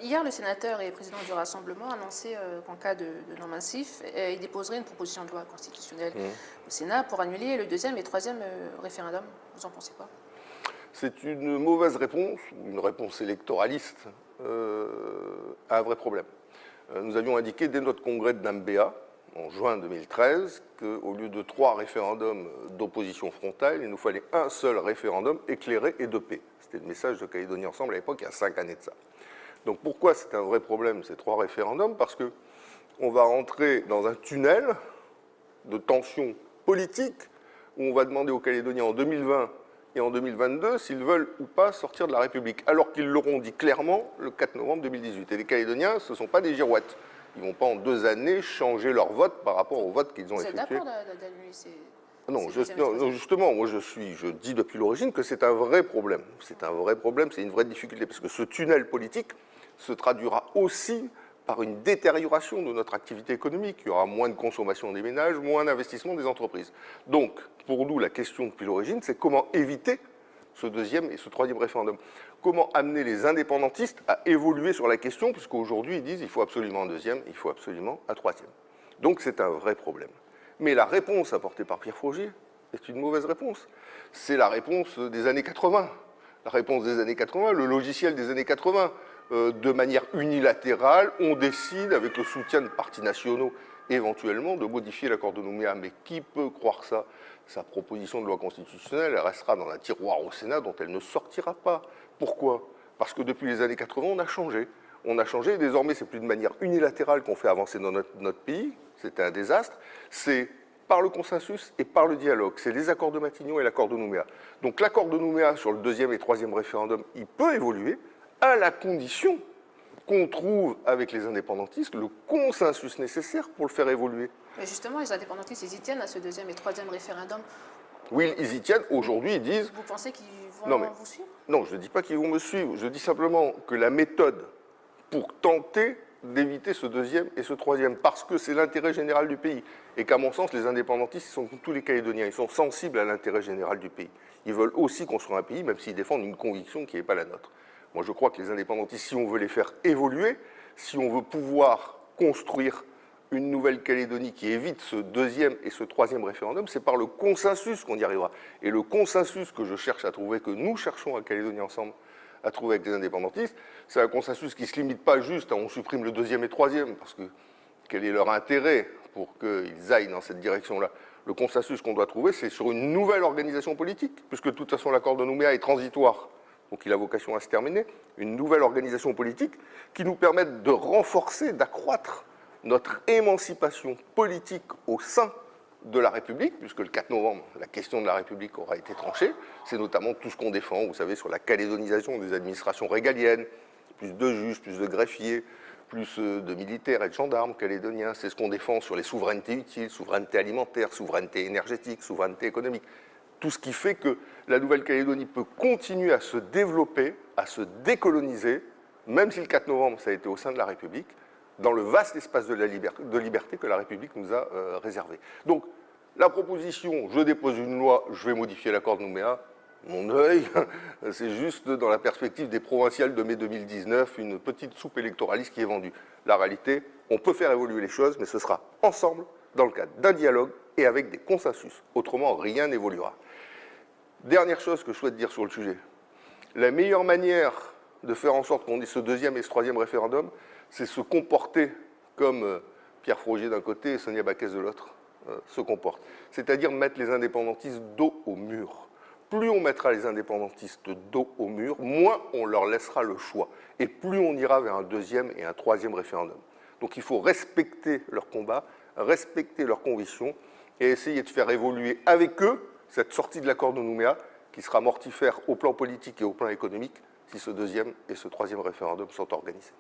Hier, le sénateur et président du Rassemblement a annoncé qu'en cas de non massif, il déposerait une proposition de loi constitutionnelle au Sénat pour annuler le deuxième et troisième référendum. Vous en pensez quoi? C'est une mauvaise réponse, une réponse électoraliste à un vrai problème. Nous avions indiqué dès notre congrès de Nambéa, en juin 2013, qu'au lieu de 3 référendums d'opposition frontale, il nous fallait un seul référendum éclairé et de paix. C'était le message de Calédonie Ensemble à l'époque, il y a 5 années de ça. Donc pourquoi c'est un vrai problème, ces 3 référendums? Parce qu'on va rentrer dans un tunnel de tension politique où on va demander aux Calédoniens en 2020 et en 2022 s'ils veulent ou pas sortir de la République, alors qu'ils l'auront dit clairement le 4 novembre 2018. Et les Calédoniens, ce ne sont pas des girouettes. Ils ne vont pas en 2 années changer leur vote par rapport au vote qu'ils ont effectué. Vous êtes d'accord d'annuler ces... Non, justement, moi je dis depuis l'origine que c'est un vrai problème. C'est un vrai problème, c'est une vraie difficulté, parce que ce tunnel politique se traduira aussi par une détérioration de notre activité économique. Il y aura moins de consommation des ménages, moins d'investissement des entreprises. Donc, pour nous, la question depuis l'origine, c'est comment éviter ce deuxième et ce troisième référendum. Comment amener les indépendantistes à évoluer sur la question, puisqu'aujourd'hui, ils disent qu'il faut absolument un deuxième, il faut absolument un troisième. Donc, c'est un vrai problème. Mais la réponse apportée par Pierre Frogier est une mauvaise réponse. C'est la réponse des années 80. La réponse des années 80, le logiciel des années 80. De manière unilatérale, on décide, avec le soutien de partis nationaux, éventuellement, de modifier l'accord de Nouméa. Mais qui peut croire ça? Sa proposition de loi constitutionnelle, elle restera dans un tiroir au Sénat dont elle ne sortira pas. Pourquoi? Parce que depuis les années 80, on a changé. On a changé et désormais, c'est plus de manière unilatérale qu'on fait avancer dans notre pays. C'était un désastre. C'est par le consensus et par le dialogue. C'est les accords de Matignon et l'accord de Nouméa. Donc l'accord de Nouméa sur le deuxième et troisième référendum, il peut évoluer, à la condition qu'on trouve avec les indépendantistes le consensus nécessaire pour le faire évoluer. Mais justement, les indépendantistes, ils y tiennent à ce deuxième et troisième référendum. Oui, ils y tiennent. Aujourd'hui, ils disent... Vous pensez qu'ils vont vous suivre? Non, je ne dis pas qu'ils vont me suivre. Je dis simplement que la méthode pour tenter d'éviter ce deuxième et ce troisième, parce que c'est l'intérêt général du pays, et qu'à mon sens, les indépendantistes, ils sont comme tous les Calédoniens, ils sont sensibles à l'intérêt général du pays. Ils veulent aussi construire un pays, même s'ils défendent une conviction qui n'est pas la nôtre. Moi, je crois que les indépendantistes, si on veut les faire évoluer, si on veut pouvoir construire une Nouvelle-Calédonie qui évite ce deuxième et ce troisième référendum, c'est par le consensus qu'on y arrivera. Et le consensus que je cherche à trouver, que nous cherchons à Calédonie Ensemble à trouver avec les indépendantistes, c'est un consensus qui ne se limite pas juste à on supprime le deuxième et troisième, parce que quel est leur intérêt pour qu'ils aillent dans cette direction-là? Le consensus qu'on doit trouver, c'est sur une nouvelle organisation politique, puisque de toute façon l'accord de Nouméa est transitoire, donc il a vocation à se terminer, une nouvelle organisation politique qui nous permette de renforcer, d'accroître notre émancipation politique au sein de la République, puisque le 4 novembre, la question de la République aura été tranchée. C'est notamment tout ce qu'on défend, vous savez, sur la calédonisation des administrations régaliennes, plus de juges, plus de greffiers, plus de militaires et de gendarmes calédoniens. C'est ce qu'on défend sur les souverainetés utiles, souveraineté alimentaire, souveraineté énergétique, souveraineté économique. Tout ce qui fait que la Nouvelle-Calédonie peut continuer à se développer, à se décoloniser, même si le 4 novembre, ça a été au sein de la République, dans le vaste espace de liberté que la République nous a réservé. Donc, la proposition, je dépose une loi, je vais modifier l'accord de Nouméa, mon œil, c'est juste dans la perspective des provinciales de mai 2019, une petite soupe électoraliste qui est vendue. La réalité, on peut faire évoluer les choses, mais ce sera ensemble, dans le cadre d'un dialogue et avec des consensus. Autrement, rien n'évoluera. Dernière chose que je souhaite dire sur le sujet. La meilleure manière de faire en sorte qu'on ait ce deuxième et ce troisième référendum, c'est se comporter comme Pierre Frogier d'un côté et Sonia Backès de l'autre se comportent. C'est-à-dire mettre les indépendantistes dos au mur. Plus on mettra les indépendantistes dos au mur, moins on leur laissera le choix. Et plus on ira vers un deuxième et un troisième référendum. Donc il faut respecter leur combat, respecter leurs convictions et essayer de faire évoluer avec eux cette sortie de l'accord de Nouméa qui sera mortifère au plan politique et au plan économique si ce deuxième et ce troisième référendum sont organisés.